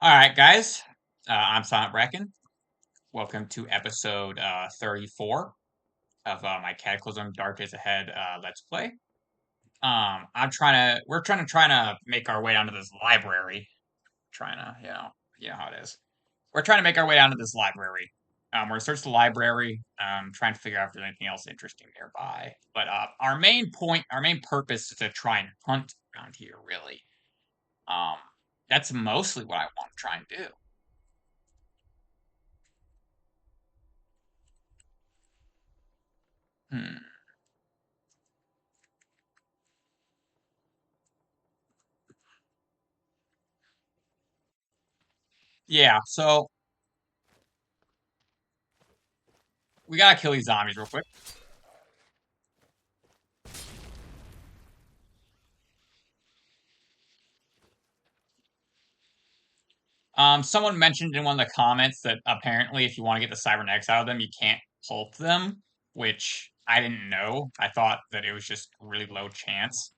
Alright, guys. I'm Silentbracken. Welcome to episode 34 of my Cataclysm Dark Days Ahead Let's Play. We're trying to make our way down to this library. Trying to, you know how it is. We're trying to make our way down to this library. We're gonna search the library, trying to figure out if there's anything else interesting nearby. But our main purpose is to try and hunt around here, really. Um, that's mostly what I want to try and do. Hmm. Yeah, so we gotta kill these zombies real quick. Someone mentioned in one of the comments that apparently if you want to get the cybernetics out of them, you can't pulp them, which I didn't know. I thought that it was just really low chance.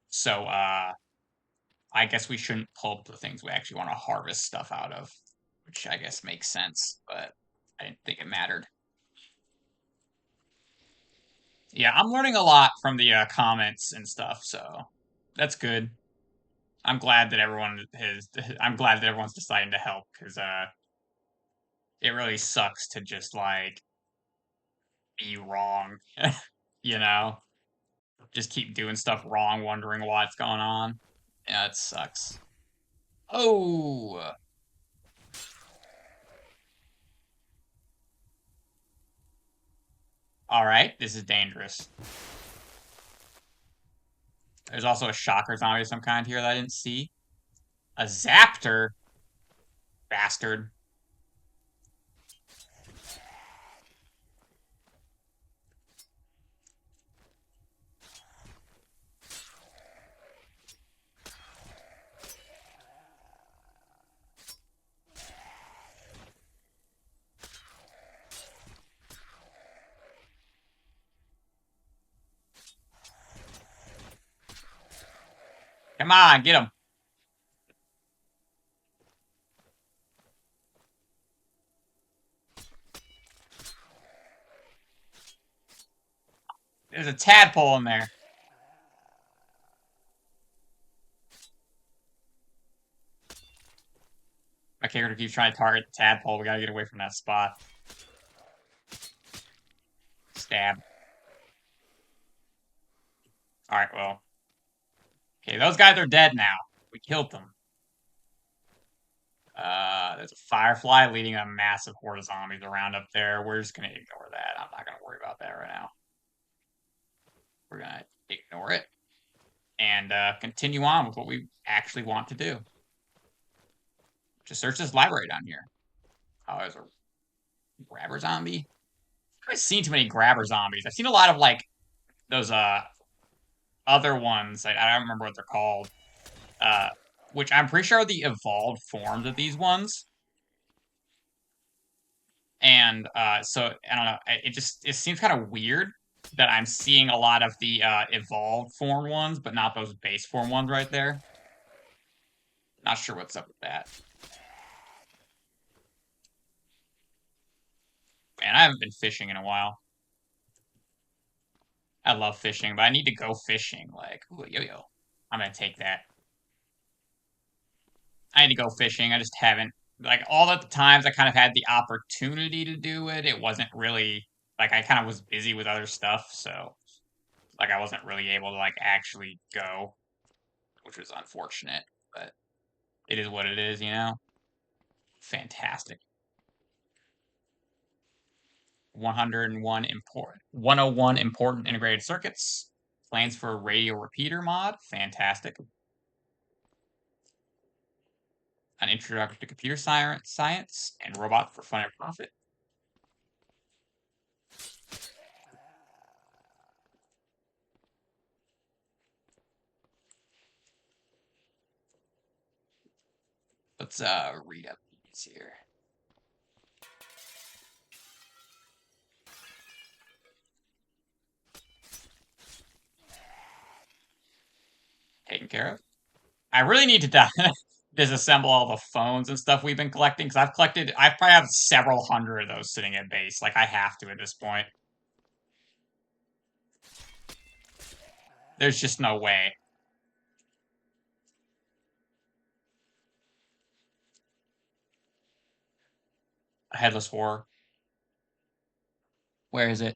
So, I guess we shouldn't pulp the things we actually want to harvest stuff out of, which I guess makes sense, but I didn't think it mattered. Yeah, I'm learning a lot from the comments and stuff, so that's good. I'm glad that everyone is. I'm glad that everyone's deciding to help because it really sucks to just like be wrong, you know? Just keep doing stuff wrong, wondering what's going on. Yeah, it sucks. Oh, all right. This is dangerous. There's also a shocker zombie of some kind here that I didn't see. A Zaptor, bastard. Come on, get him. There's a tadpole in there. My character keeps trying to target the tadpole. We gotta get away from that spot. Stab. All right, well. Okay, those guys are dead now. We killed them. There's a firefly leading a massive horde of zombies around up there. We're just gonna ignore that. I'm not gonna worry about that right now. We're gonna ignore it and continue on with what we actually want to do. Just search this library down here. Oh, there's a grabber zombie. I haven't seen too many grabber zombies. I've seen a lot of like those other ones. I don't remember what they're called. Uh, which I'm pretty sure are the evolved forms of these ones. And so I don't know. It seems kind of weird that I'm seeing a lot of the evolved form ones, but not those base form ones right there. Not sure what's up with that. Man, I haven't been fishing in a while. I love fishing, but I need to go fishing. Like, ooh, yo. I'm gonna take that. I need to go fishing. I just haven't. Like, all of the times I kind of had the opportunity to do it, it wasn't really. Like, I kind of was busy with other stuff, so. Like, I wasn't really able to, like, actually go, which was unfortunate, but it is what it is, you know? Fantastic. 101 important integrated circuits. Plans for a radio repeater mod. Fantastic. An introduction to computer science and robot for fun and profit. Let's read up these here. Taken care of. I really need to die. disassemble all the phones and stuff we've been collecting, because I probably have several hundred of those sitting at base. Like, I have to at this point. There's just no way. A headless horror. Where is it?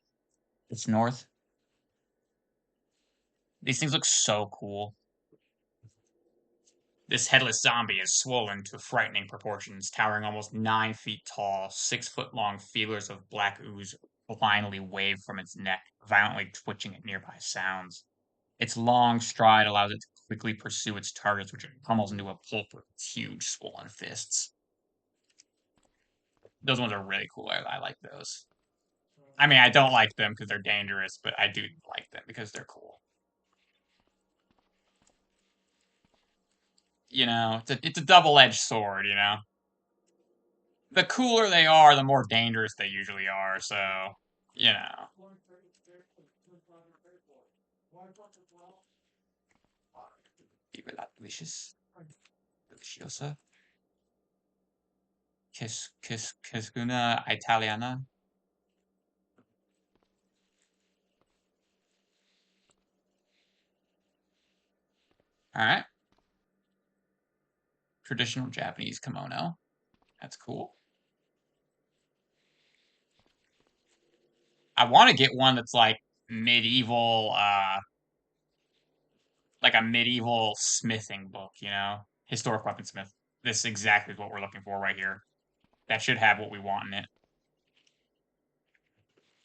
It's north. These things look so cool. This headless zombie is swollen to frightening proportions, towering almost 9 feet tall. 6 foot long feelers of black ooze blindly wave from its neck, violently twitching at nearby sounds. Its long stride allows it to quickly pursue its targets, which it pummels into a pulp with its huge, swollen fists. Those ones are really cool. I like those. I mean, I don't like them because they're dangerous, but I do like them because they're cool. It's a double-edged sword, The cooler they are, the more dangerous they usually are, so, you know. Vive la delicious. Deliciosa. Kiscuna Italiana. Alright. Traditional Japanese kimono. That's cool. I want to get one that's like medieval, like a medieval smithing book, Historic weaponsmith. This is exactly what we're looking for right here. That should have what we want in it.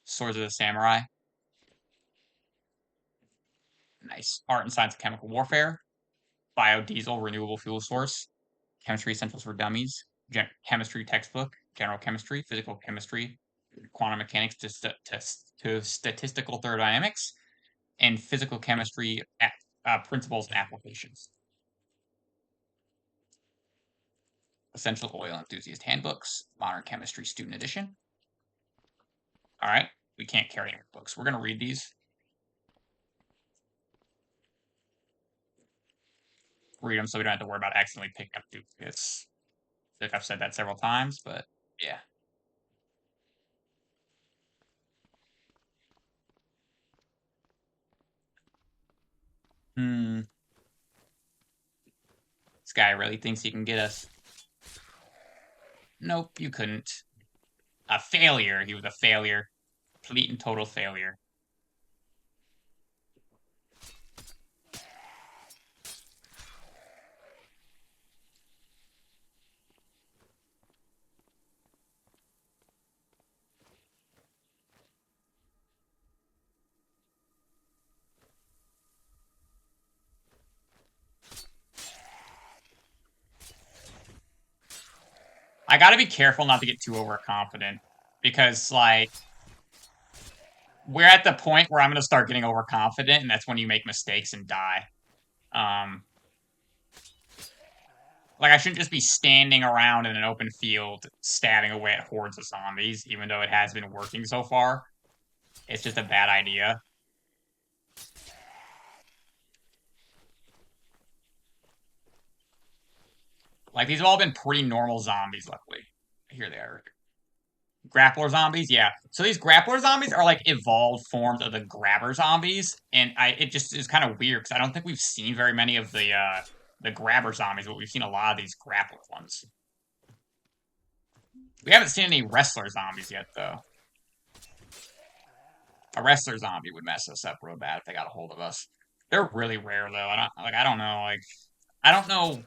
Swords of the Samurai. Nice. Art and Science of Chemical Warfare. Biodiesel Renewable Fuel Source. Chemistry Essentials for Dummies. Chemistry Textbook. General Chemistry. Physical Chemistry. Quantum Mechanics to Statistical Thermodynamics. And Physical Chemistry Principles and Applications. Essential Oil Enthusiast Handbooks. Modern Chemistry Student Edition. All right. We can't carry any books. We're going to read these. Read them so we don't have to worry about accidentally picking up duplicates. I feel like I've said that several times, but yeah. This guy really thinks he can get us. Nope, you couldn't. A failure. He was a failure. Complete and total failure. I gotta be careful not to get too overconfident. Because, like, we're at the point where I'm gonna start getting overconfident, and that's when you make mistakes and die. Like, I shouldn't just be standing around in an open field stabbing away at hordes of zombies, even though it has been working so far. It's just a bad idea. Like, these have all been pretty normal zombies, luckily. Here they are. Grappler zombies, yeah. So these grappler zombies are like evolved forms of the grabber zombies, and it just is kind of weird because I don't think we've seen very many of the grabber zombies, but we've seen a lot of these grappler ones. We haven't seen any wrestler zombies yet, though. A wrestler zombie would mess us up real bad if they got a hold of us. They're really rare though. I don't know, I don't know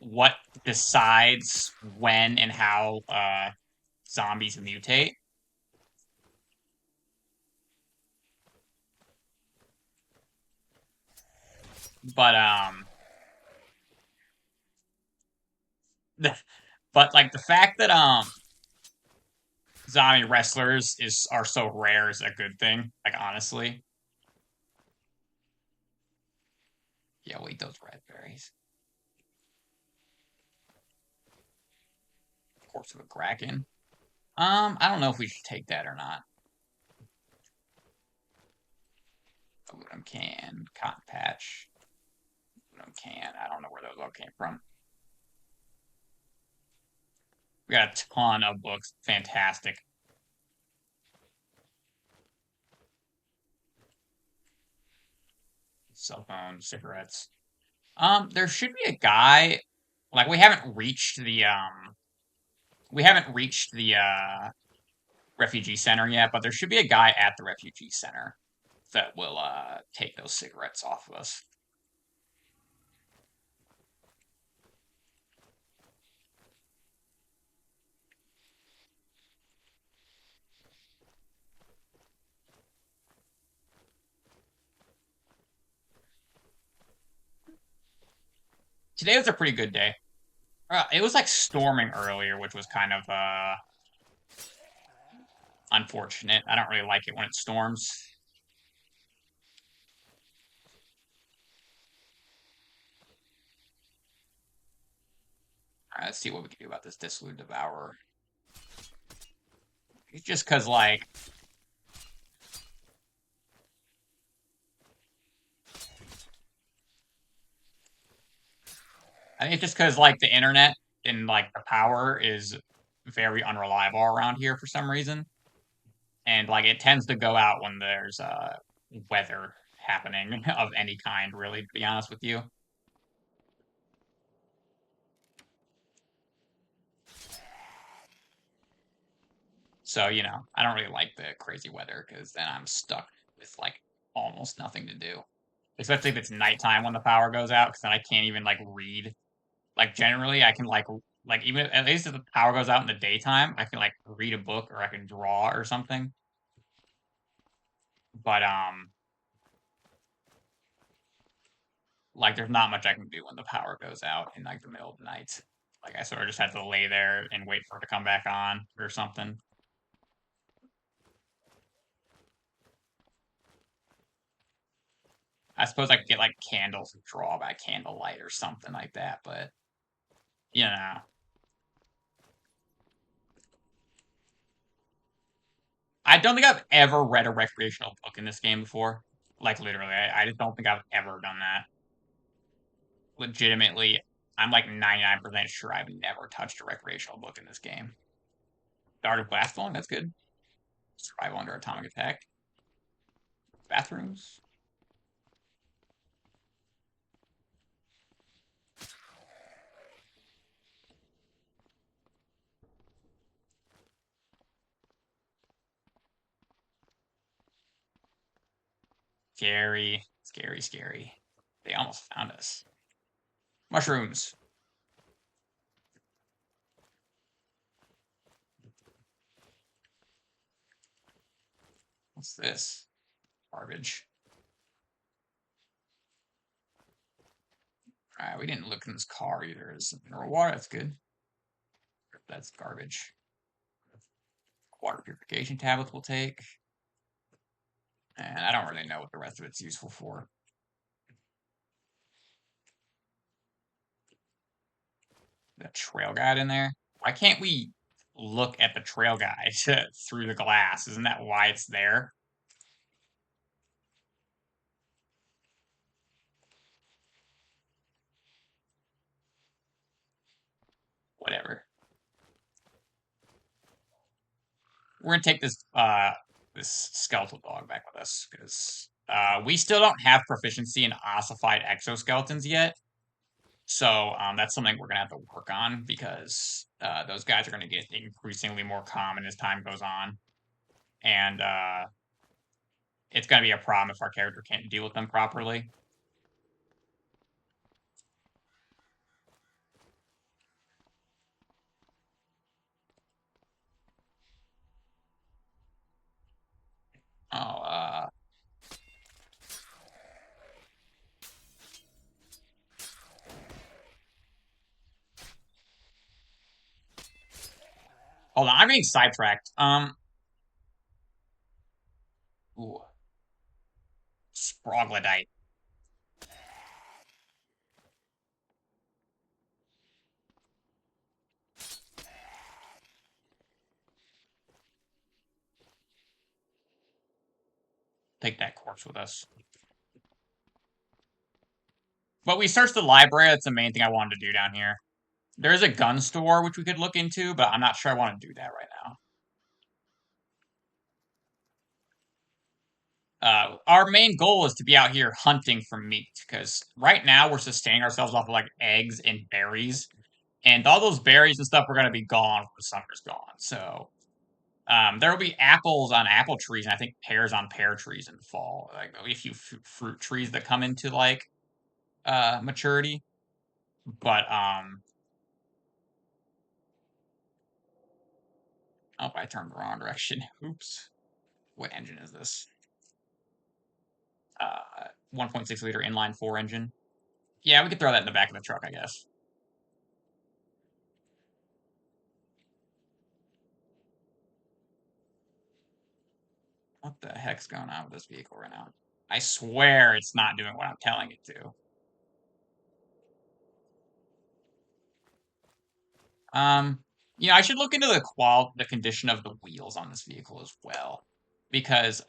what decides when and how zombies mutate. But but like the fact that zombie wrestlers are so rare is a good thing. Like honestly. Yeah, we'll eat those red berries. Corpse of a Kraken. I don't know if we should take that or not. Aluminum can, cotton patch, aluminum can. I don't know where those all came from. We got a ton of books. Fantastic. Cell phone, cigarettes. There should be a guy. Like we haven't reached the refugee center yet, but there should be a guy at the refugee center that will take those cigarettes off of us. Today was a pretty good day. It was like storming earlier, which was kind of unfortunate. I don't really like it when it storms. All right, let's see what we can do about this Dissolute Devourer. It's just because, like, I think it's just because, like, the internet and, like, the power is very unreliable around here for some reason. And, like, it tends to go out when there's weather happening of any kind, really, to be honest with you. So, I don't really like the crazy weather because then I'm stuck with, like, almost nothing to do. Especially if it's nighttime when the power goes out, because then I can't even, like, read. Like, generally, I can, like, even at least if the power goes out in the daytime, I can, like, read a book or I can draw or something. But, like, there's not much I can do when the power goes out in, like, the middle of the night. Like, I sort of just have to lay there and wait for it to come back on or something. I suppose I could get, like, candles and draw by candlelight or something like that, but, you know. I don't think I've ever read a recreational book in this game before. Like, literally, I just don't think I've ever done that. Legitimately, I'm like 99% sure I've never touched a recreational book in this game. The Art of Blastfalling, that's good. Survival under atomic attack. Bathrooms. Scary, scary, scary. They almost found us. Mushrooms. What's this? Garbage. Alright, we didn't look in this car either. There's some mineral water, that's good. That's garbage. Water purification tablets we'll take. And I don't really know what the rest of it's useful for. That trail guide in there. Why can't we look at the trail guide through the glass? Isn't that why it's there? Whatever. We're gonna take this skeletal dog back with us because we still don't have proficiency in ossified exoskeletons yet. So that's something we're gonna have to work on because those guys are gonna get increasingly more common as time goes on, and it's gonna be a problem if our character can't deal with them properly. Oh, hold on, I'm getting sidetracked. Ooh, Sproglodyte. Take that corpse with us. But we searched the library. That's the main thing I wanted to do down here. There's a gun store which we could look into, but I'm not sure I want to do that right now. Our main goal is to be out here hunting for meat, because right now we're sustaining ourselves off of like eggs and berries, and all those berries and stuff are going to be gone when the summer's gone. So there will be apples on apple trees, and I think pears on pear trees in the fall. Like a few fruit trees that come into like maturity, but oh, I turned the wrong direction. Oops. What engine is this? 1.6 liter inline four engine. Yeah, we could throw that in the back of the truck, I guess. What the heck's going on with this vehicle right now? I swear it's not doing what I'm telling it to. Um, I should look into the condition of the wheels on this vehicle as well, because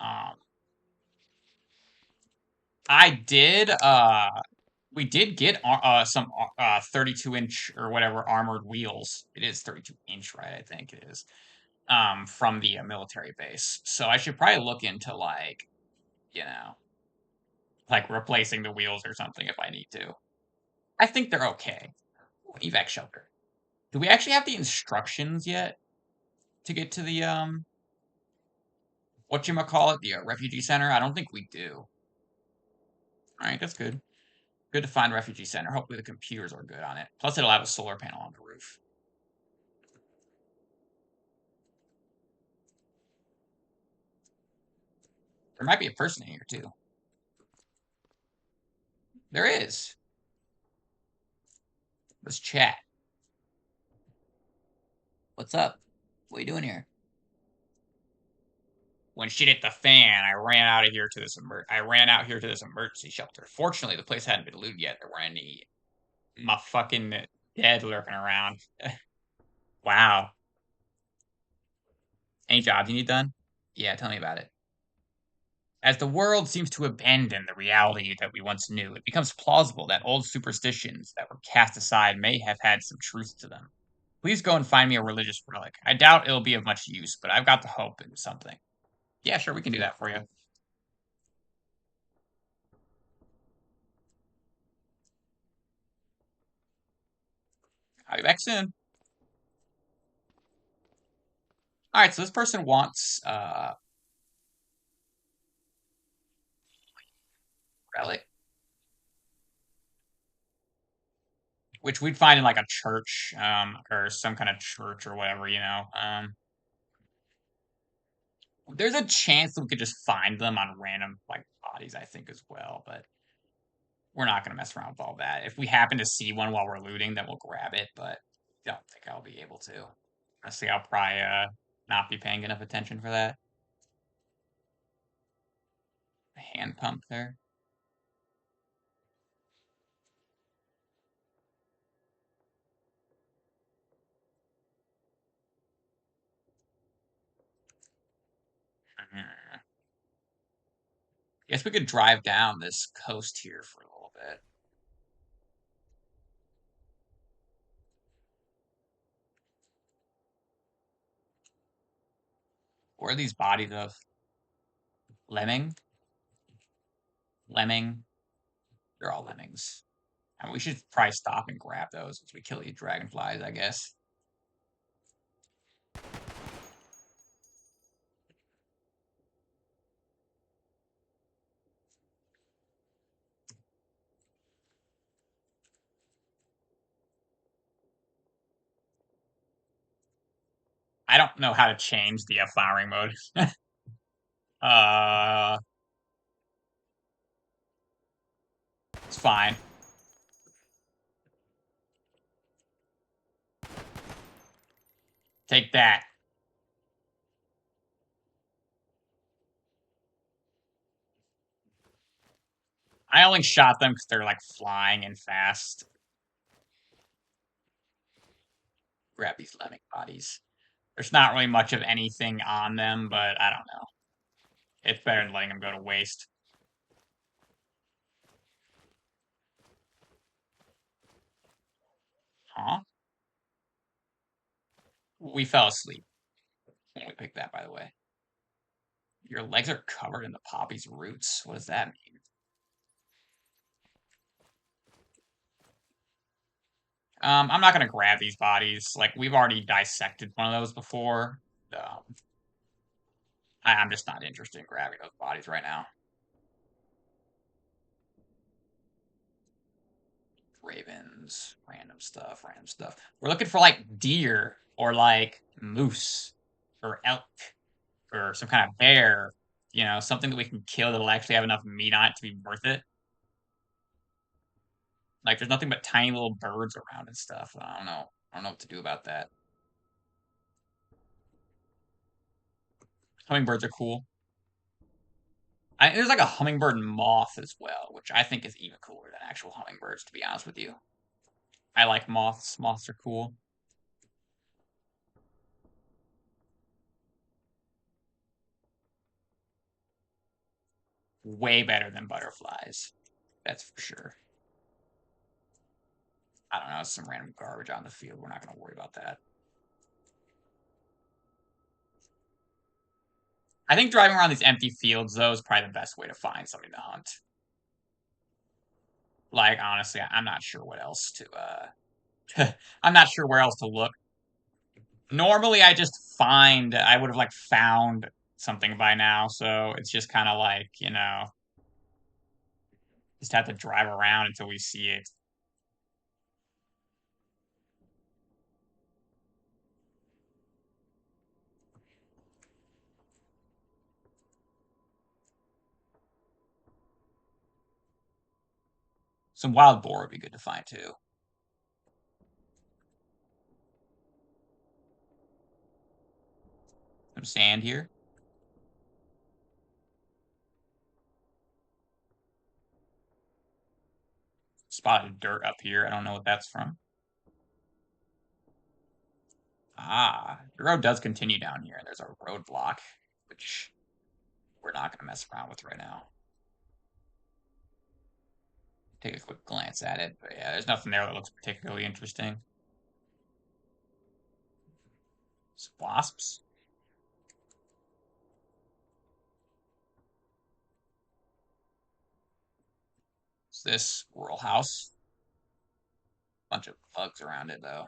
I did we did get some 32-inch or whatever armored wheels. It is 32-inch, right? I think it is. From the military base. So I should probably look into you know, like replacing the wheels or something if I need to. I think they're okay. Evac shelter. Do we actually have the instructions yet to get to the whatchamacallit, the refugee center? I don't think we do. Alright, that's good. Good to find refugee center. Hopefully the computers are good on it. Plus it'll have a solar panel on the roof. There might be a person in here too. There is. Let's chat. What's up? What are you doing here? When shit hit the fan, I ran out here to this emergency shelter. Fortunately, the place hadn't been looted yet. There weren't any my fucking dead lurking around. Wow. Any jobs you need done? Yeah, tell me about it. As the world seems to abandon the reality that we once knew, it becomes plausible that old superstitions that were cast aside may have had some truth to them. Please go and find me a religious relic. I doubt it'll be of much use, but I've got the hope in something. Yeah, sure, we can do that for you. I'll be back soon. Alright, so this person wants relic, which we'd find in like a church, or some kind of church or whatever. There's a chance that we could just find them on random like bodies, I think, as well, but we're not gonna mess around with all that. If we happen to see one while we're looting, then we'll grab it, but I don't think I'll be able to. Honestly, I'll probably not be paying enough attention for that. A hand pump there. Guess we could drive down this coast here for a little bit. Where are these bodies of? Lemming? Lemming? They're all lemmings. And we should probably stop and grab those as we kill these dragonflies, I guess. I don't know how to change the firing mode. uh, it's fine. Take that. I only shot them because they're like flying and fast. Grab these lemming bodies. There's not really much of anything on them, but I don't know. It's better than letting them go to waste. Huh? We fell asleep when we picked that, by the way. Your legs are covered in the poppy's roots. What does that mean? I'm not gonna grab these bodies. Like, we've already dissected one of those before. I'm just not interested in grabbing those bodies right now. Ravens, random stuff, random stuff. We're looking for like deer or like moose or elk or some kind of bear, you know, something that we can kill that'll actually have enough meat on it to be worth it. Like, there's nothing but tiny little birds around and stuff. I don't know. I don't know what to do about that. Hummingbirds are cool. There's like a hummingbird moth as well, which I think is even cooler than actual hummingbirds, to be honest with you. I like moths. Moths are cool. Way better than butterflies. That's for sure. I don't know, some random garbage on the field. We're not going to worry about that. I think driving around these empty fields, though, is probably the best way to find something to hunt. Like, honestly, I'm not sure what else to, I'm not sure where else to look. Normally, I would have, like, found something by now, so it's just kind of like, you know, just have to drive around until we see it. Some wild boar would be good to find, too. Some sand here. Spotted dirt up here. I don't know what that's from. Ah, the road does continue down here. There's a roadblock, which we're not going to mess around with right now. Take a quick glance at it, but yeah, there's nothing there that looks particularly interesting. Some wasps. What's this? Squirrel house. Bunch of bugs around it, though.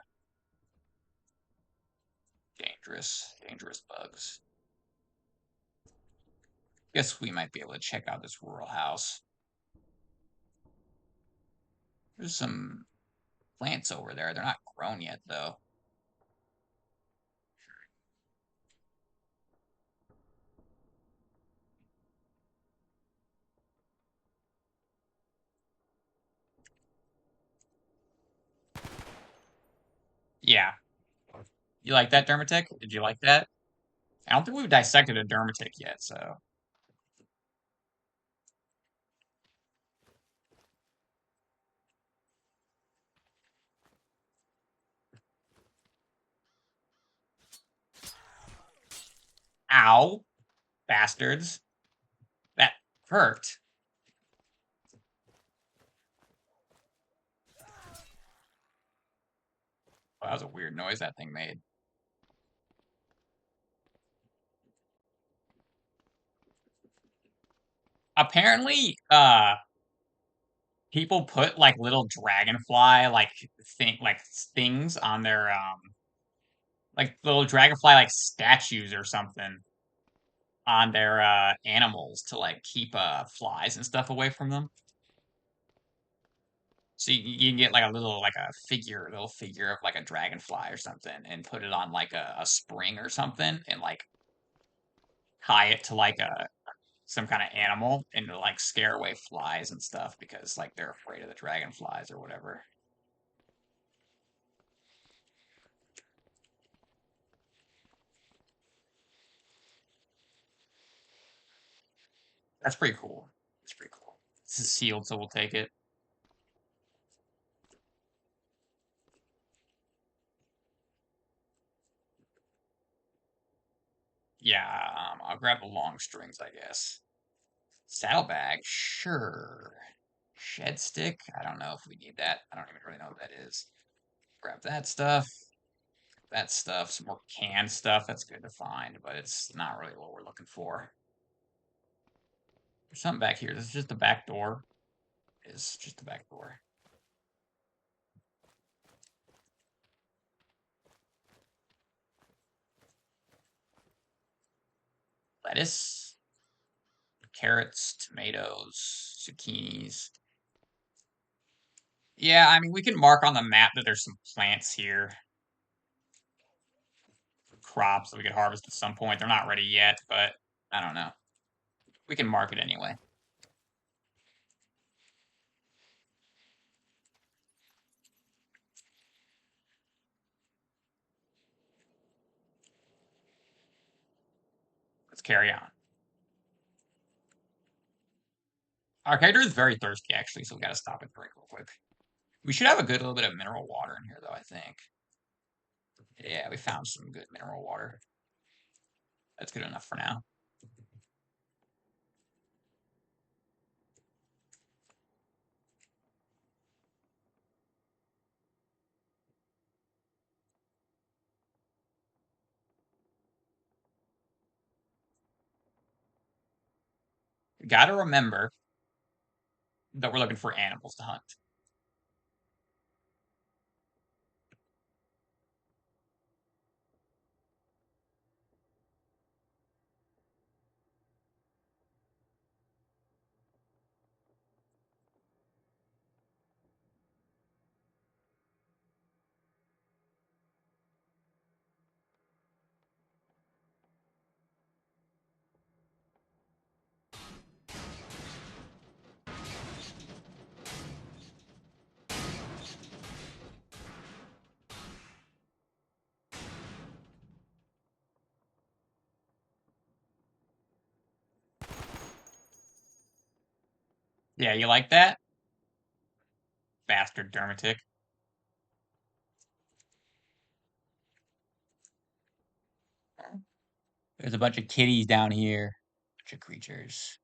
Dangerous, dangerous bugs. Guess we might be able to check out this rural house. There's some plants over there. They're not grown yet, though. Yeah. You like that, Dermatech? Did you like that? I don't think we've dissected a Dermatech yet, so. Ow. Bastards. That hurt. Well, that was a weird noise that thing made. Apparently, people put like little dragonfly like things on their like little dragonfly like statues or something on their animals to like keep flies and stuff away from them. So you can get like a little figure of like a dragonfly or something, and put it on like a spring or something, and like tie it to like a some kind of animal, and to like scare away flies and stuff because like they're afraid of the dragonflies or whatever. That's pretty cool. It's pretty cool. This is sealed, so we'll take it. Yeah, I'll grab the long strings, I guess. Saddlebag, sure. Shed stick, I don't know if we need that. I don't even really know what that is. Grab that stuff. that stuff, some more canned stuff. That's good to find, but it's not really what we're looking for. There's something back here. This is just the back door. It's just the back door. Lettuce, carrots, tomatoes, zucchinis. Yeah, I mean, we can mark on the map that there's some plants here. Crops that we could harvest at some point. They're not ready yet, but I don't know. We can mark it anyway. Let's carry on. Our character is very thirsty, actually, so we gotta stop and drink real quick. We should have a good little bit of mineral water in here, though, I think. Yeah, we found some good mineral water. That's good enough for now. We gotta remember that we're looking for animals to hunt. Yeah, you like that? Bastard Dermatic. There's a bunch of kitties down here. Bunch of creatures.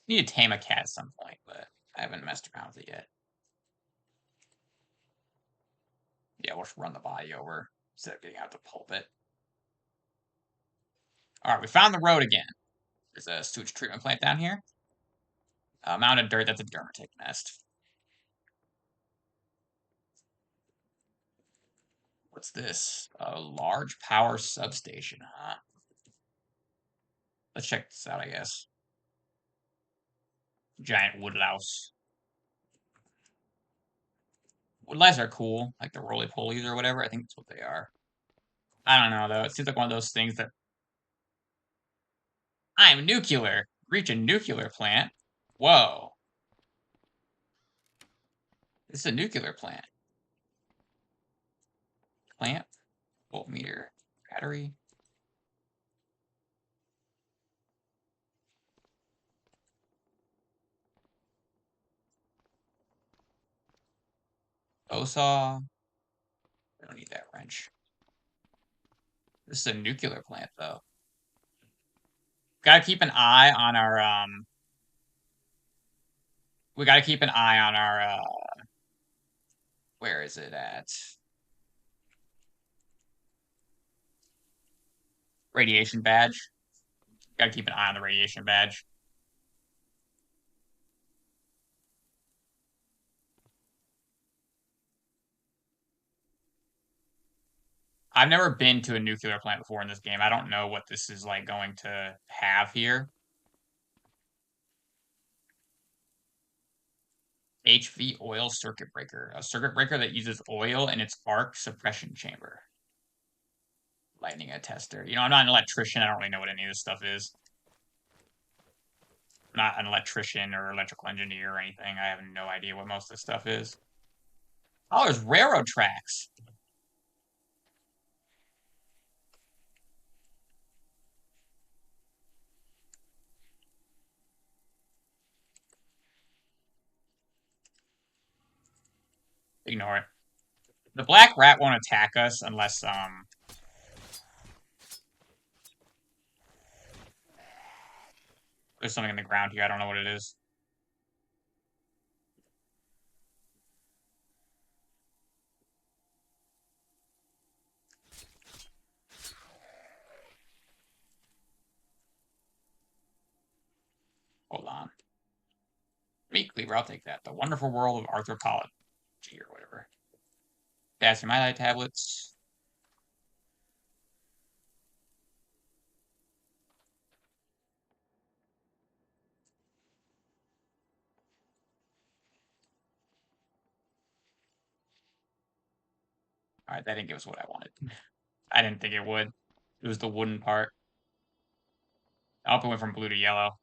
Need to tame a cat at some point, but I haven't messed around with it yet. Yeah, we'll just run the body over instead of getting out the pulpit. Alright, we found the road again. There's a sewage treatment plant down here. Mound of dirt, that's a Dermatic nest. What's this? A large power substation, huh? Let's check this out, I guess. Giant woodlouse. Woodlice are cool, like the roly-polies or whatever. I think that's what they are. I don't know, though. It seems like one of those things that... I'm nuclear! Reach a nuclear plant? Whoa. This is a nuclear plant. Plant? Voltmeter. Battery? Bosaw? I don't need that wrench. This is a nuclear plant, though. Gotta keep an eye on our, we gotta keep an eye on our, where is it at? Radiation badge. Gotta keep an eye on the radiation badge. I've never been to a nuclear plant before in this game. I don't know what this is like going to have here. HV oil circuit breaker. A circuit breaker that uses oil in its arc suppression chamber. Lightning attester. You know, I'm not an electrician. I don't really know what any of this stuff is. I'm not an electrician or electrical engineer or anything. I have no idea what most of this stuff is. Oh, there's railroad tracks. Ignore it. The black rat won't attack us unless, there's something in the ground here. I don't know what it is. Meat cleaver, I'll take that. The Wonderful World of Arthropology or whatever. Potassium iodide tablets. Alright, that didn't give us what I wanted. I didn't think it would. It was the wooden part. I hope it went from blue to yellow.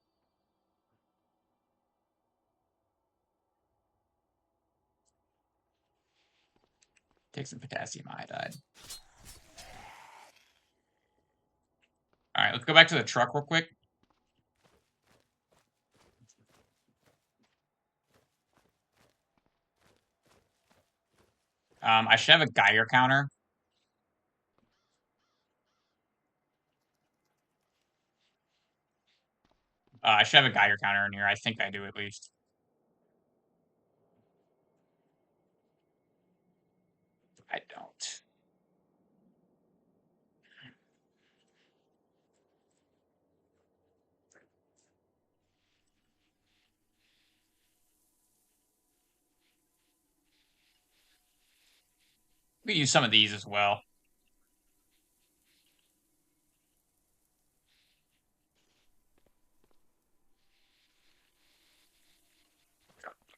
Take some potassium iodide. Alright, let's go back to the truck real quick. I should have a Geiger counter. I should have a Geiger counter in here. I think I do at least. I don't. We can use some of these as well.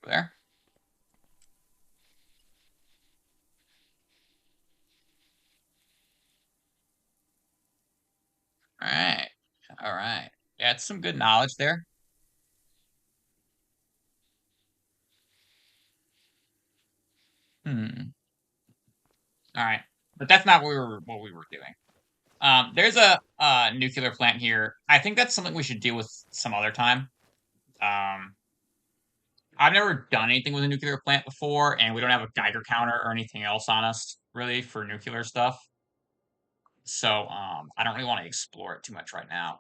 Over there. Alright. Alright. Yeah, it's some good knowledge there. Alright. But that's not what we were doing. There's a nuclear plant here. I think that's something we should deal with some other time. I've never done anything with a nuclear plant before, and we don't have a Geiger counter or anything else on us, really, for nuclear stuff. So, I don't really want to explore it too much right now.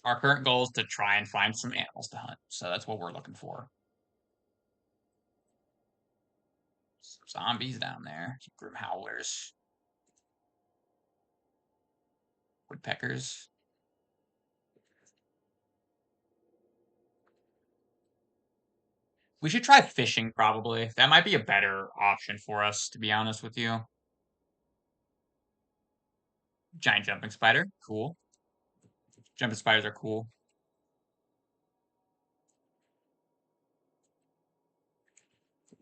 Our current goal is to try and find some animals to hunt, so that's what we're looking for. Some zombies down there, some grim howlers, woodpeckers. We should try fishing, probably. That might be a better option for us, to be honest with you. Giant jumping spider, cool. Jumping spiders are cool.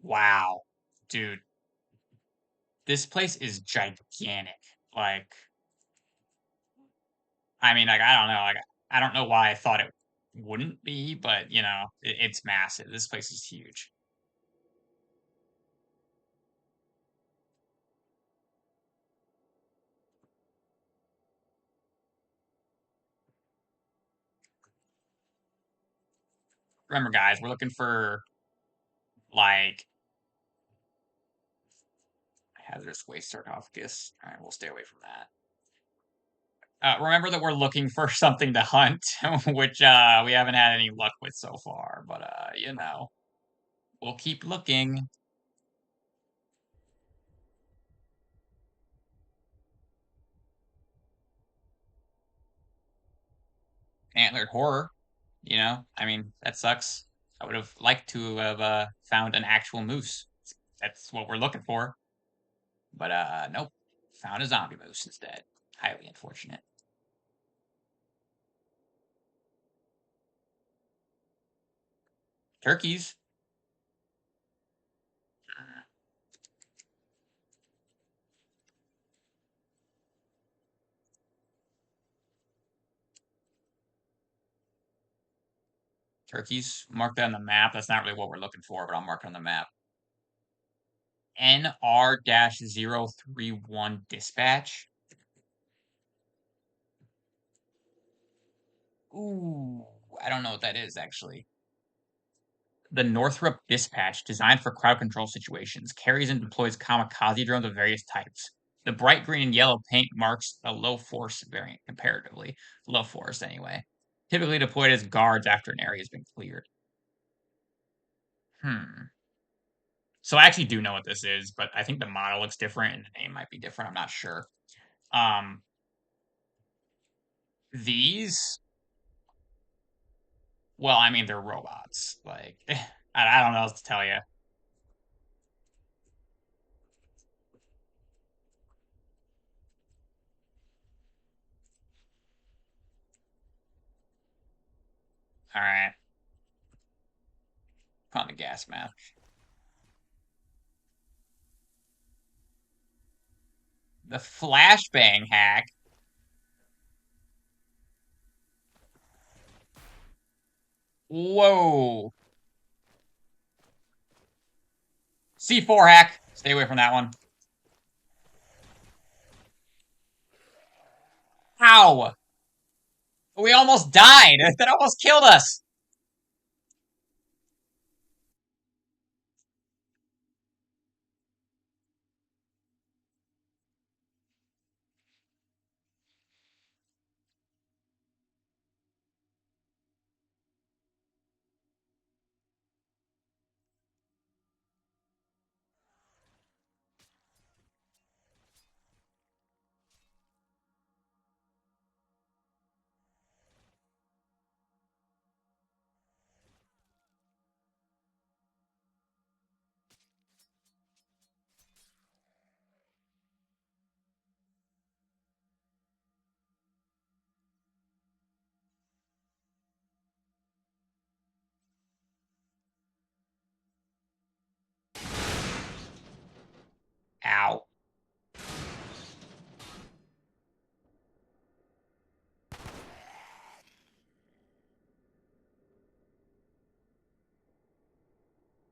Wow, dude, this place is gigantic. Like, I mean, like, I don't know. Like, I don't know why I thought it wouldn't be, but you know, it's massive. This place is huge. Remember, guys, we're looking for like hazardous waste sarcophagus. All right, we'll stay away from that. Remember that we're looking for something to hunt, which we haven't had any luck with so far. But you know, we'll keep looking. Antlered horror. You know, I mean, that sucks. I would have liked to have found an actual moose. That's what we're looking for. But nope. Found a zombie moose instead. Highly unfortunate. Turkeys. Turkeys. Mark that on the map. That's not really what we're looking for, but I'll mark it on the map. NR-031 dispatch. Ooh, I don't know what that is actually. The Northrop Dispatch, designed for crowd control situations, carries and deploys kamikaze drones of various types. The bright green and yellow paint marks a low force variant comparatively. Low force, anyway. Typically deployed as guards after an area has been cleared. Hmm. So I actually do know what this is, but I think the model looks different and the name might be different. I'm not sure. Um, these Well, I mean, they're robots. Like, I don't know what to tell you. All right, put on the gas mask. The flashbang hack. Whoa. C4 hack. Stay away from that one. Ow! We almost died. That almost killed us. Ow.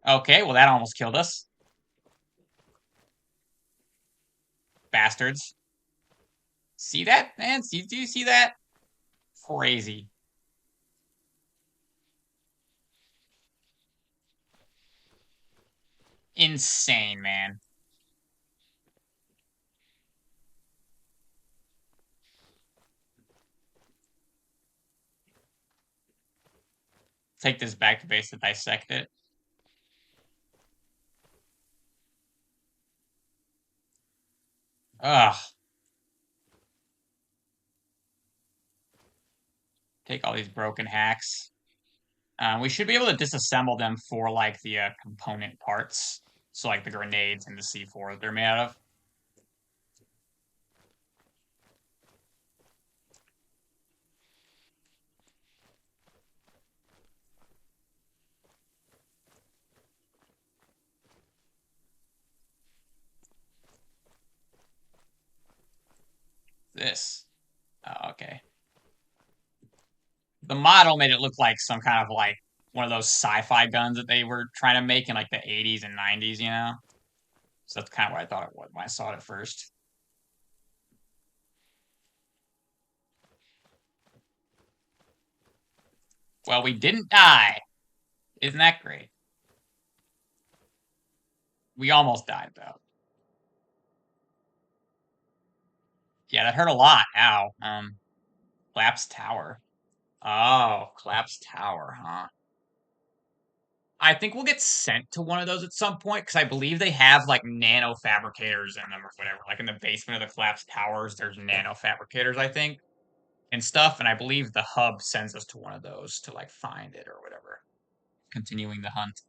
Okay, well, that almost killed us. Bastards. See that, man? Do you see that? Crazy. Insane, man. Take this back to base to dissect it. Ugh. Take all these broken hacks. We should be able to disassemble them for like the component parts. So like the grenades and the C4 that they're made out of. This. Oh, okay. The model made it look like some kind of like one of those sci-fi guns that they were trying to make in like the 80s and 90s, you know? So that's kind of what I thought it was when I saw it at first. Well, we didn't die. Isn't that great? We almost died though. Yeah, that hurt a lot. Ow. Collapsed tower. Oh, collapsed tower, huh? I think we'll get sent to one of those at some point because I believe they have like nano fabricators in them or whatever. Like in the basement of the collapsed towers, there's nano fabricators, I think, and stuff. And I believe the hub sends us to one of those to like find it or whatever. Continuing the hunt.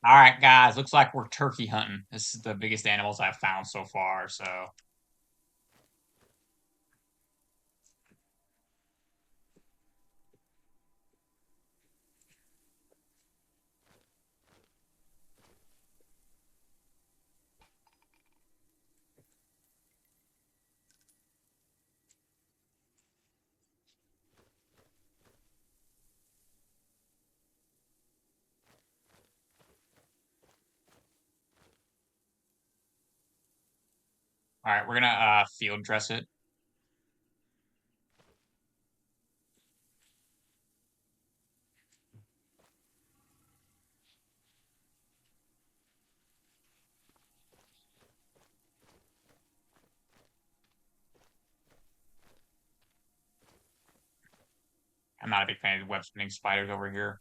All right, guys. Looks like we're turkey hunting. This is the biggest animals I've found so far. So, all right, we're gonna field dress it. I'm not a big fan of web spinning spiders over here.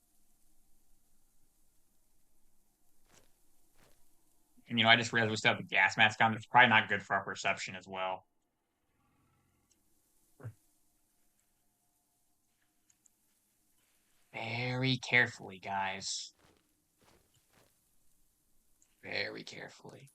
And I just realized we still have the gas mask on. It's probably not good for our perception as well. Very carefully, guys. Very carefully.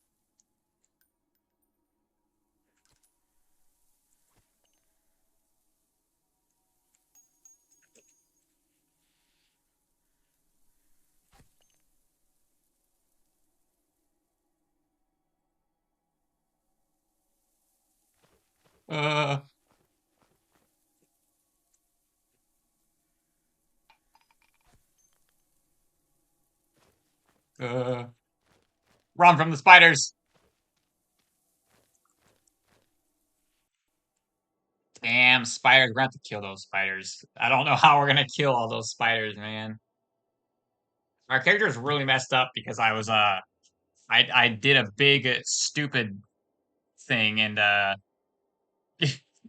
Uh, uh, run from the spiders. Damn, spiders. We're gonna have to kill those spiders. I don't know how we're gonna kill all those spiders, man. Our character is really messed up because I did a big stupid thing and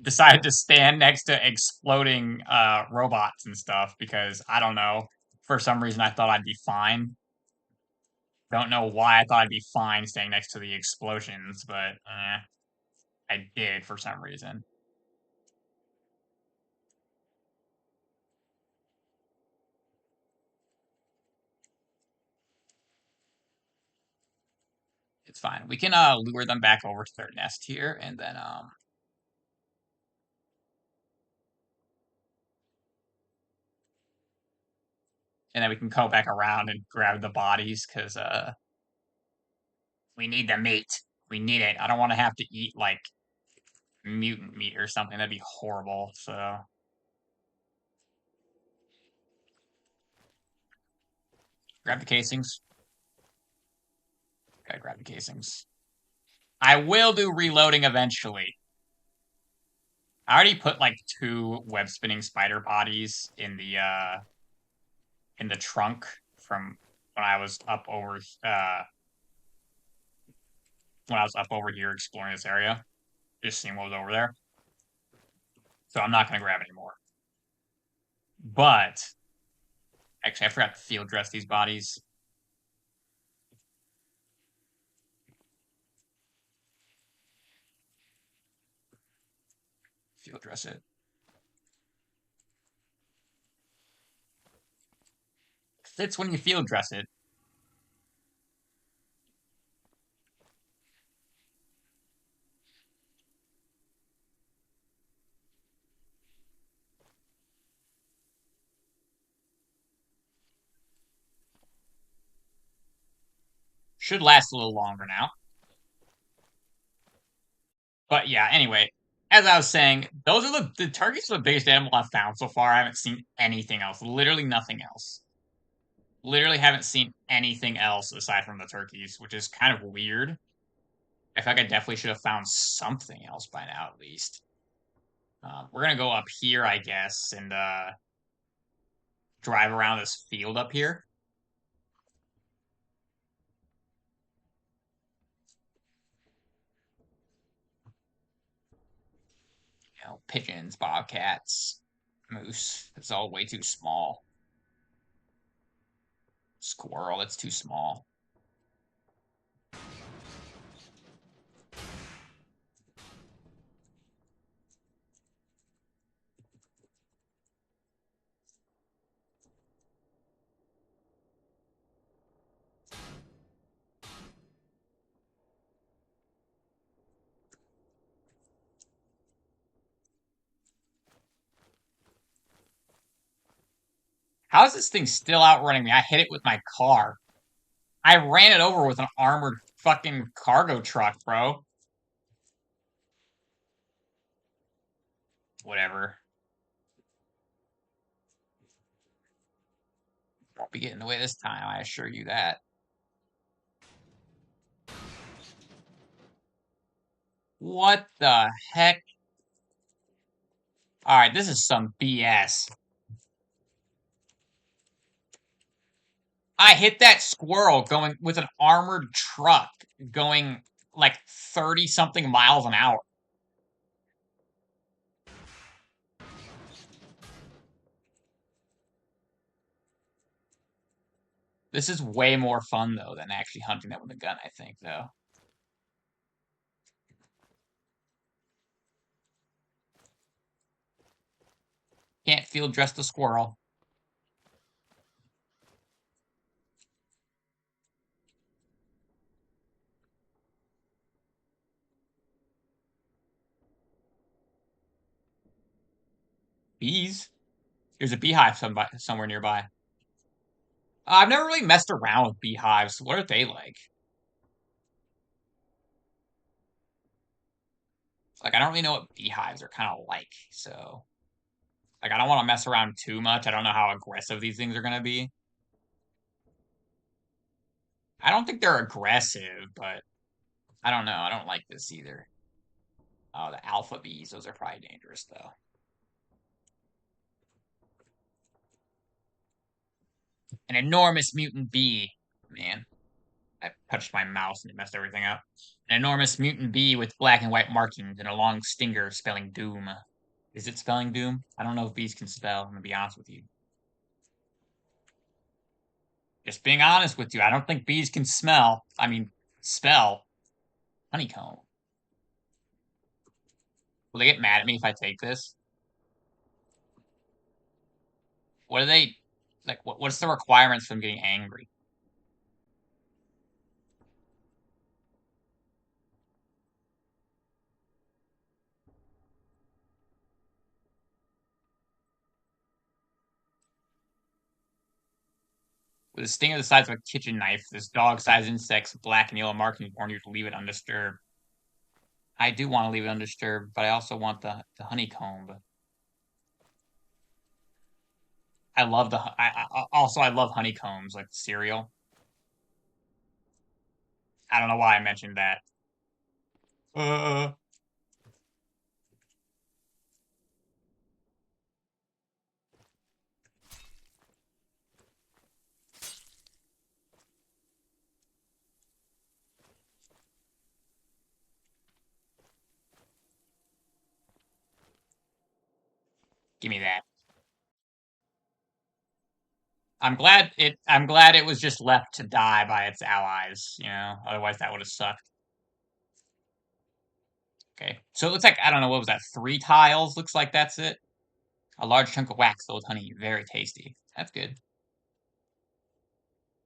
decided to stand next to exploding robots and stuff because I don't know. For some reason I thought I'd be fine. Don't know why I thought I'd be fine staying next to the explosions, but I did for some reason. It's fine. We can lure them back over to their nest here and then we can go back around and grab the bodies because we need the meat. We need it. I don't want to have to eat like mutant meat or something. That'd be horrible. So grab the casings. Gotta grab the casings. I will do reloading eventually. I already put like 2 web spinning spider bodies in the trunk from when I was up over here exploring this area, just seeing what was over there. So I'm not gonna grab any more. But actually, I forgot to field dress these bodies. Field dress it. Fits when you field dress it. Should last a little longer now. But yeah, anyway, as I was saying, those are the turkeys are the biggest animal I've found so far. I haven't seen anything else. Literally nothing else. Literally haven't seen anything else aside from the turkeys, which is kind of weird. I feel like I definitely should have found something else by now, at least. We're gonna go up here, I guess, and drive around this field up here. Pigeons, bobcats, moose. It's all way too small. Squirrel, it's too small. How is this thing still outrunning me? I hit it with my car. I ran it over with an armored fucking cargo truck, bro. Whatever. Won't be getting in the way this time, I assure you that. What the heck? Alright, this is some BS. I hit that squirrel going with an armored truck going like 30 something miles an hour. This is way more fun though than actually hunting them with a gun, I think, though. Can't field dress the squirrel. Bees? There's a beehive somewhere nearby. I've never really messed around with beehives. What are they like? Like, I don't really know what beehives are kind of like, so like I don't want to mess around too much. I don't know how aggressive these things are gonna be. I don't think they're aggressive, but I don't know. I don't like this either. Oh, the alpha bees, those are probably dangerous though. An enormous mutant bee. Man, I touched my mouse and it messed everything up. An enormous mutant bee with black and white markings and a long stinger spelling doom. Is it spelling doom? I don't know if bees can spell, I'm gonna be honest with you. Just being honest with you, I don't think bees can smell. I mean, spell. Honeycomb. Will they get mad at me if I take this? What are they like? What's the requirements for them getting angry? With a stinger the size of a kitchen knife, this dog-sized insect's black and yellow markings warn you to leave it undisturbed. I do want to leave it undisturbed, but I also want the honeycomb. I love the. I love honeycombs like cereal. I don't know why I mentioned that. Uh, Give me that. I'm glad it was just left to die by its allies, you know? Otherwise that would have sucked. Okay. So it looks like I don't know what was that, 3 tiles? Looks like that's it. A large chunk of wax filled with honey, very tasty. That's good.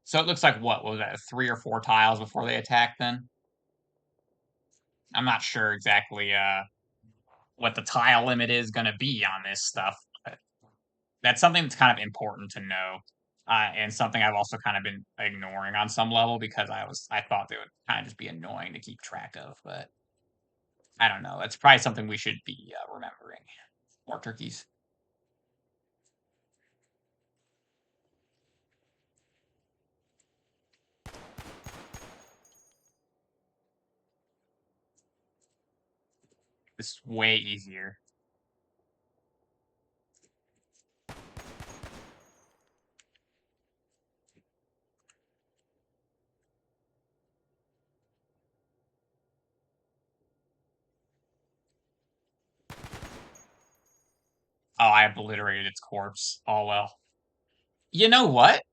So it looks like what was that, 3 or 4 tiles before they attack then? I'm not sure exactly what the tile limit is gonna be on this stuff, but that's something that's kind of important to know. And something I've also kind of been ignoring on some level because I thought they would kind of just be annoying to keep track of, but I don't know. That's probably something we should be remembering. More turkeys. It's way easier. Oh, I obliterated its corpse. Oh well. You know what?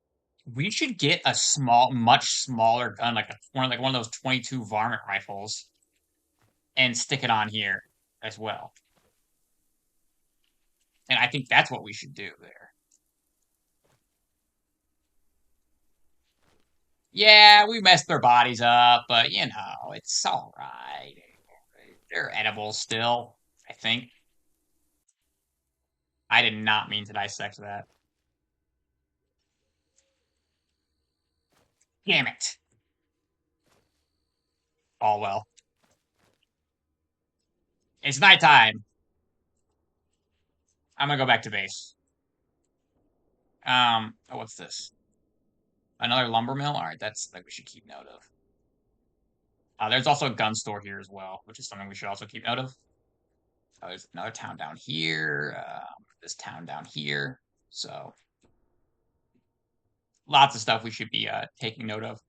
We should get a much smaller gun, like one of those 22 varmint rifles, and stick it on here as well. And I think that's what we should do there. Yeah, we messed their bodies up, but you know, it's all right. They're edible still, I think. I did not mean to dissect that. Damn it. All well. It's nighttime. I'm gonna go back to base. Oh, what's this? Another lumber mill? Alright, that's like we should keep note of. There's also a gun store here as well, which is something we should also keep note of. There's another town down here. This town down here. So lots of stuff we should be taking note of.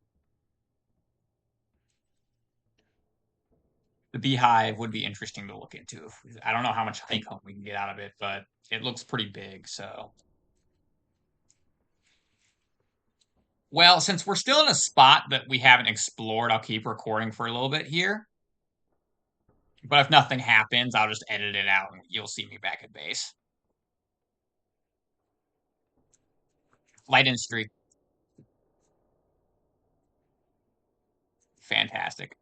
The beehive would be interesting to look into. I don't know how much honeycomb we can get out of it, but it looks pretty big. So, well, since we're still in a spot that we haven't explored, I'll keep recording for a little bit here. But if nothing happens, I'll just edit it out and you'll see me back at base. Light industry. Fantastic.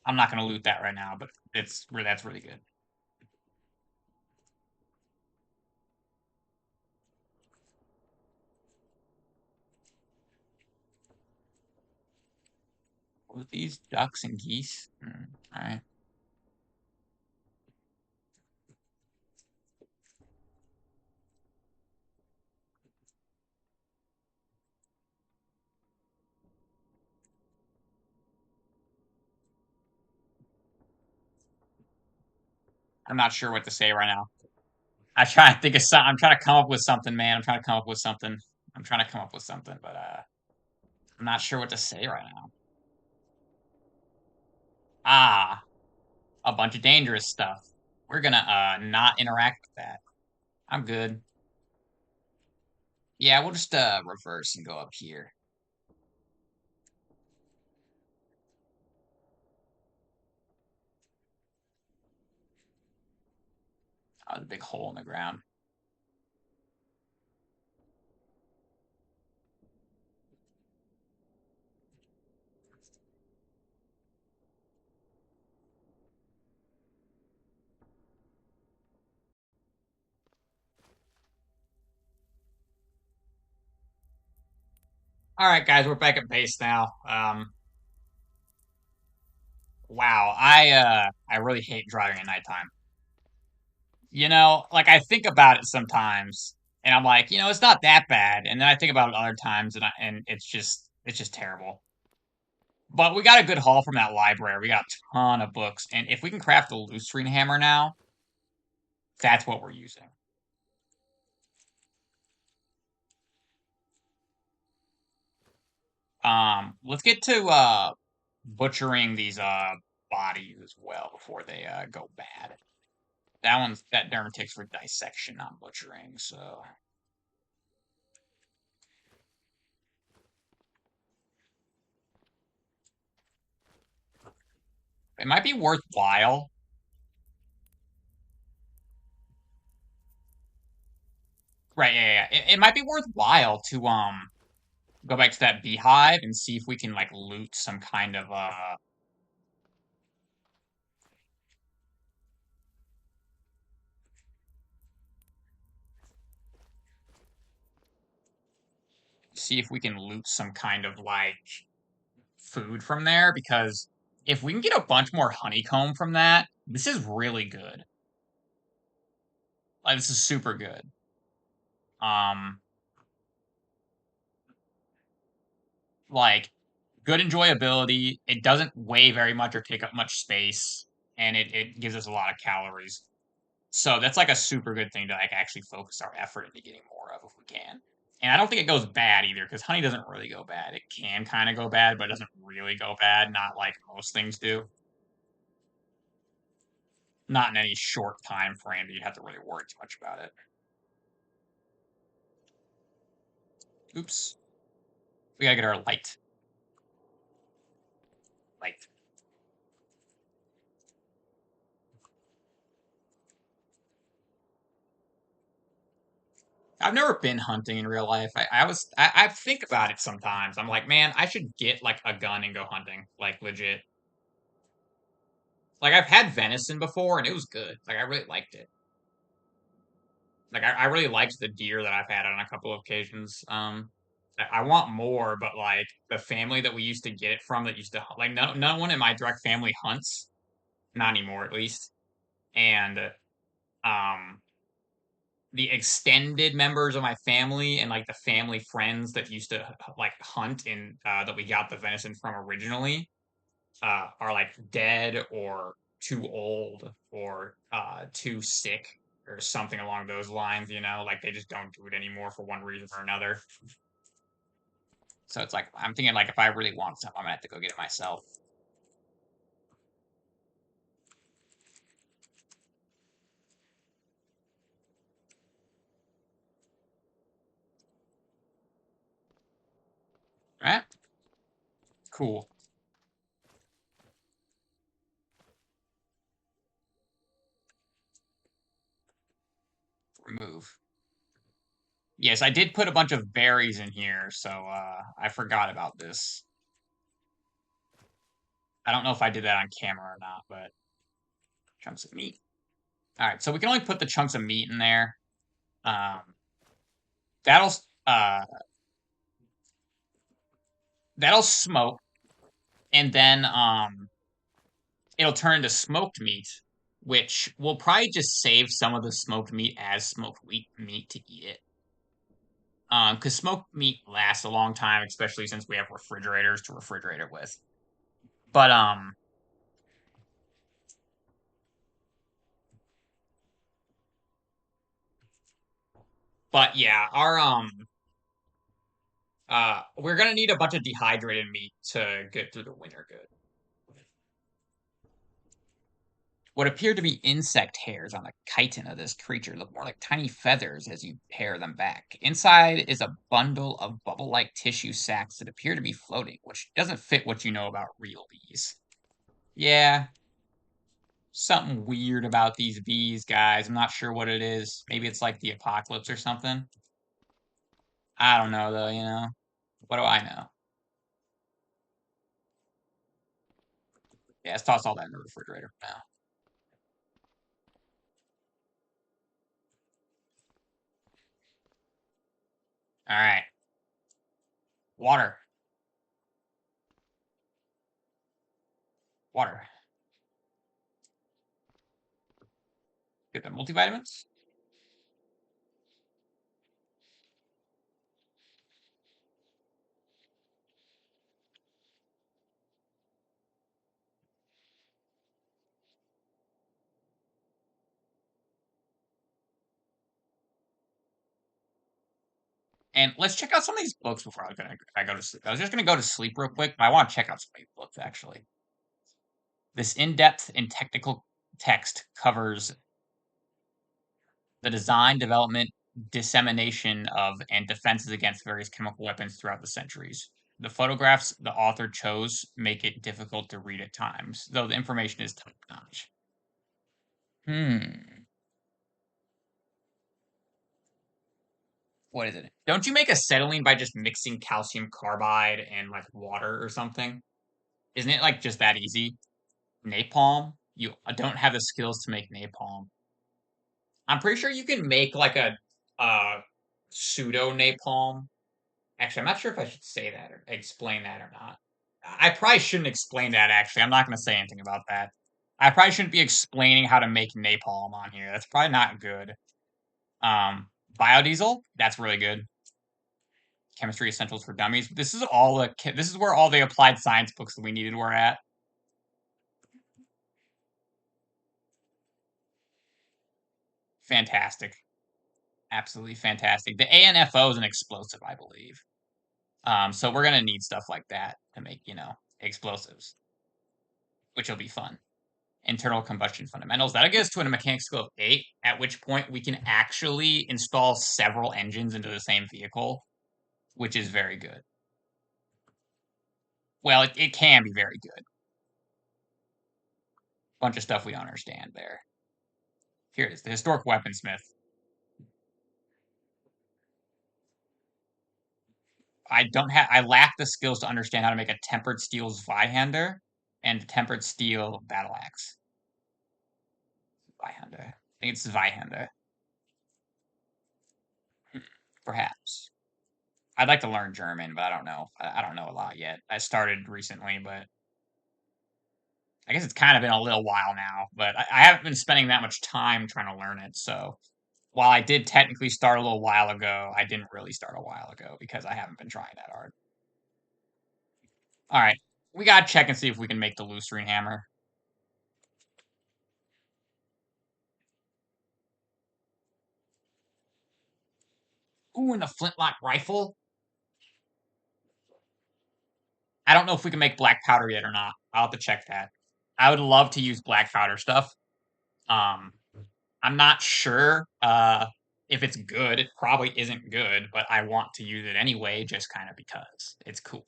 I'm not going to loot that right now, but that's really good. What are these ducks and geese? All right. I'm not sure what to say right now. I try to think of something. I'm trying to come up with something, man. I'm trying to come up with something. I'm trying to come up with something, but I'm not sure what to say right now. Ah, a bunch of dangerous stuff. We're gonna not interact with that. I'm good. Yeah, we'll just reverse and go up here. Oh, the big hole in the ground. All right, guys, we're back at base now. Wow, I really hate driving at nighttime. Like I think about it sometimes, and I'm like, it's not that bad, and then I think about it other times, and it's just terrible. But we got a good haul from that library. We got a ton of books, and if we can craft a lustrine hammer now, that's what we're using. Let's get to butchering these bodies as well before they go bad. That derm takes for dissection, not butchering, so it might be worthwhile. Right, yeah, yeah. It might be worthwhile to go back to that beehive and see if we can like loot some kind of like food from there, because if we can get a bunch more honeycomb from that, this is really good. Like this is super good. Um like good enjoyability. It doesn't weigh very much or take up much space, and it gives us a lot of calories. So that's like a super good thing to like actually focus our effort into getting more of if we can. And I don't think it goes bad either, because honey doesn't really go bad. It can kind of go bad, but it doesn't really go bad, not like most things do. Not in any short time frame that you'd have to really worry too much about it. Oops. We gotta get our light. Light. I've never been hunting in real life. I think about it sometimes. I'm like, man, I should get like a gun and go hunting, like legit. Like I've had venison before and it was good. Like I really liked it. Like I really liked the deer that I've had on a couple of occasions. I want more, but like the family that we used to get it from that used to like no one in my direct family hunts, not anymore at least. And um the extended members of my family and like the family friends that used to like hunt and that we got the venison from originally are like dead or too old or too sick or something along those lines, you know, like they just don't do it anymore for one reason or another. So it's like I'm thinking like if I really want some, I'm gonna have to go get it myself. All right, cool. Remove. Yes, I did put a bunch of berries in here, so I forgot about this. I don't know if I did that on camera or not, but chunks of meat. All right, so we can only put the chunks of meat in there. Um, that'll uh, that'll smoke, and then it'll turn into smoked meat, which we'll probably just save some of the smoked meat as smoked meat to eat it. Because smoked meat lasts a long time, especially since we have refrigerators to refrigerate it with. But yeah, our we're gonna need a bunch of dehydrated meat to get through the winter good. What appear to be insect hairs on the chitin of this creature look more like tiny feathers as you pare them back. Inside is a bundle of bubble-like tissue sacs that appear to be floating, which doesn't fit what you know about real bees. Yeah, something weird about these bees, guys. I'm not sure what it is. Maybe it's like the apocalypse or something. I don't know, though, you know? What do I know? Yeah, let's toss all that in the refrigerator for now. All right. Water. Water. Get the multivitamins. And let's check out some of these books before I go to sleep. I was just gonna go to sleep real quick, but I want to check out some of these books actually. This in-depth and technical text covers the design, development, dissemination of, and defenses against various chemical weapons throughout the centuries. The photographs the author chose make it difficult to read at times, though the information is top notch. Hmm. What is it? Don't you make acetylene by just mixing calcium carbide and like water or something? Isn't it like just that easy? Napalm? You don't have the skills to make napalm. I'm pretty sure you can make like a uh pseudo napalm. Actually, I'm not sure if I should say that or explain that or not. I probably shouldn't explain that actually. I'm not going to say anything about that. I probably shouldn't be explaining how to make napalm on here. That's probably not good. Um Biodiesel, that's really good. Chemistry Essentials for Dummies. This is where all the applied science books that we needed were at. Fantastic. Absolutely fantastic. The ANFO is an explosive, I believe. So we're gonna need stuff like that to make, you know, explosives, which will be fun. Internal combustion fundamentals. That'll get us to a mechanics skill of 8, at which point we can actually install several engines into the same vehicle, which is very good. Well, it can be very good. Bunch of stuff we don't understand there. Here it is, the historic weaponsmith. I lack the skills to understand how to make a tempered steel Zweihander and tempered steel battle axe. Zweihander. I think it's Zweihander. perhaps. I'd like to learn German, but I don't know. I don't know a lot yet. I started recently, but I guess it's kind of been a little while now. But I haven't been spending that much time trying to learn it. So while I did technically start a little while ago, I didn't really start a while ago because I haven't been trying that hard. All right, we gotta check and see if we can make the Lustrine hammer. Ooh, and the flintlock rifle. I don't know if we can make black powder yet or not. I'll have to check that. I would love to use black powder stuff. Um, I'm not sure if it's good. It probably isn't good, but I want to use it anyway, just kind of because it's cool.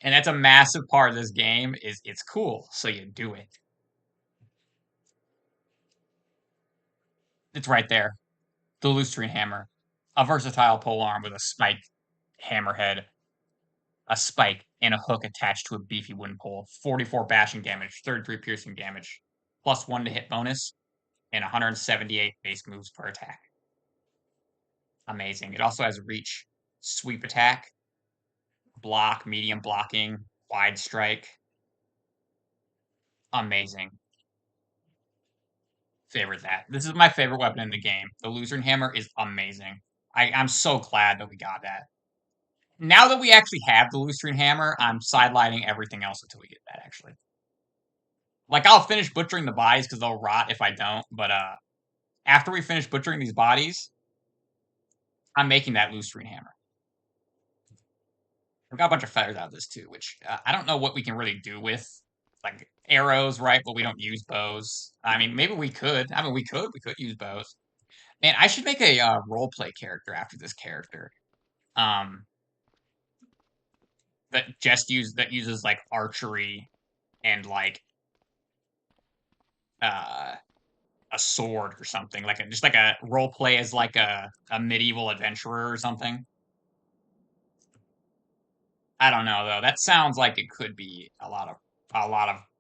And that's a massive part of this game is it's cool, so you do it. It's right there. The Lustrine hammer. A versatile polearm with a spiked hammerhead, a spike, and a hook attached to a beefy wooden pole. 44 bashing damage, 33 piercing damage, +1 to hit bonus, and 178 base moves per attack. Amazing. It also has reach, sweep attack, block, medium blocking, wide strike. Amazing. Favorite that. This is my favorite weapon in the game. The Luzern Hammer is amazing. I'm so glad that we got that. Now that we actually have the Lustrine Hammer, I'm sidelining everything else until we get that, actually. Like, I'll finish butchering the bodies because they'll rot if I don't, but after we finish butchering these bodies, I'm making that Lustrine Hammer. I've got a bunch of feathers out of this, too, which I don't know what we can really do with. Like, arrows, right? But we don't use bows. I mean, maybe we could. I mean, we could use bows. Man, I should make a roleplay character after this character. Um, that uses like archery and like uh a sword or something, like just like a role play as like a medieval adventurer or something. I don't know though. That sounds like it could be a lot of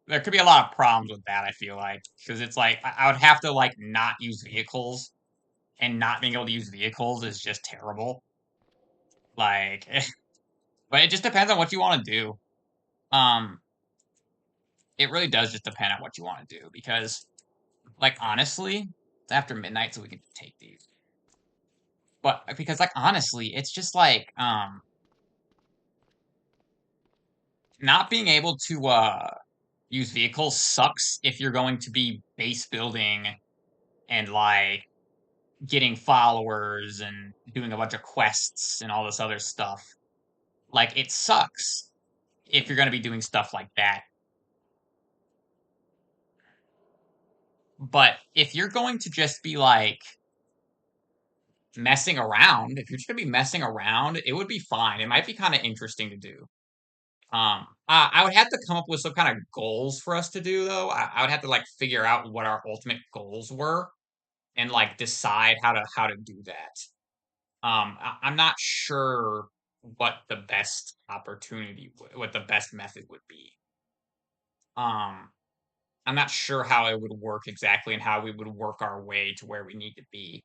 there could be a lot of problems with that. I feel like because it's like I would have to like not use vehicles, and not being able to use vehicles is just terrible. Like, but it just depends on what you want to do. Um, it really does just depend on what you want to do because, like, honestly, it's after midnight, so we can take these. But because, like, honestly, it's just like not being able to use vehicles sucks if you're going to be base building and like getting followers and doing a bunch of quests and all this other stuff. Like, it sucks if you're going to be doing stuff like that. But if you're going to just be like messing around, if you're just going to be messing around, it would be fine. It might be kind of interesting to do. I would have to come up with some kind of goals for us to do, though. I would have to like figure out what our ultimate goals were and like decide how to do that. I'm not sure what the best what the best method would be. Um, I'm not sure how it would work exactly and how we would work our way to where we need to be.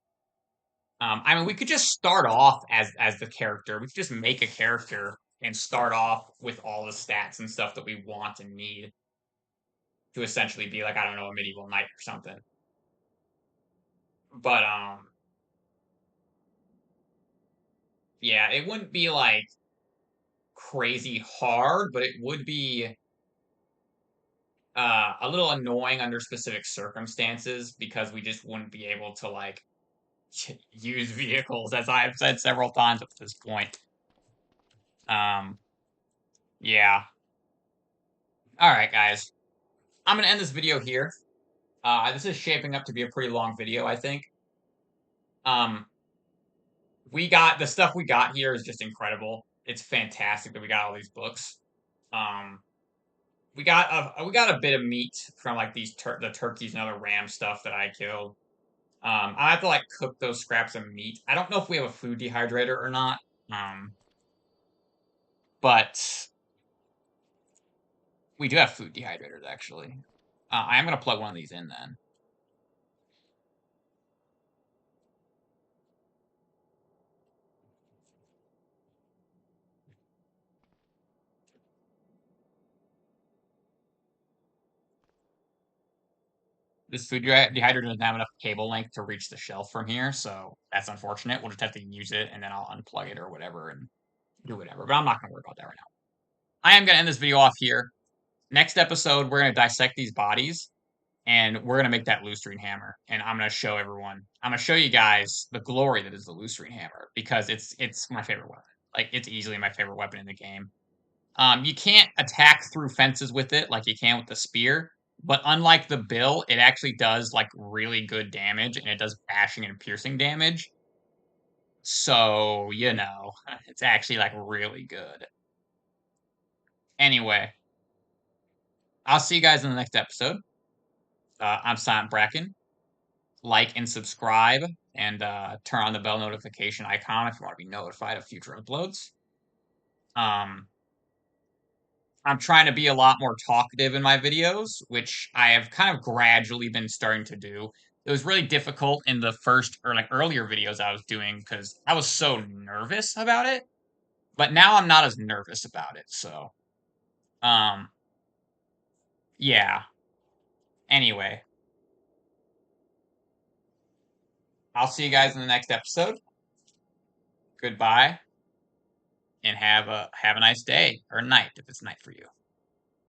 I mean, we could just start off as the character. We could just make a character and start off with all the stats and stuff that we want and need to essentially be like, I don't know, a medieval knight or something. But yeah, it wouldn't be like crazy hard, but it would be a little annoying under specific circumstances because we just wouldn't be able to like use vehicles, as I've said several times up to this point. Um, yeah. All right, guys. I'm gonna end this video here. This is shaping up to be a pretty long video, I think. Um, we got the stuff we got here is just incredible. It's fantastic that we got all these books. Um, we got a bit of meat from like the turkeys and other ram stuff that I killed. I have to like cook those scraps of meat. I don't know if we have a food dehydrator or not. Um, but we do have food dehydrators actually. I am gonna plug one of these in then. this food dehydrator doesn't have enough cable length to reach the shelf from here, so that's unfortunate. We'll just have to use it, and then I'll unplug it or whatever and do whatever. But I'm not gonna worry about that right now. I am gonna end this video off here. Next episode, we're gonna dissect these bodies, and we're gonna make that Lustrine hammer, and I'm gonna show everyone. I'm gonna show you guys the glory that is the Lustrine hammer because it's my favorite weapon. Like it's easily my favorite weapon in the game. You can't attack through fences with it like you can with the spear, but unlike the bill, it actually does like really good damage and it does bashing and piercing damage. So, it's actually like really good. Anyway, I'll see you guys in the next episode. I'm Silentbracken. Like and subscribe and turn on the bell notification icon if you want to be notified of future uploads. Um, I'm trying to be a lot more talkative in my videos, which I have kind of gradually been starting to do. It was really difficult in the first or like earlier videos I was doing because I was so nervous about it. But now I'm not as nervous about it. So, um, yeah. Anyway, I'll see you guys in the next episode. Goodbye and have a nice day or night if it's night for you.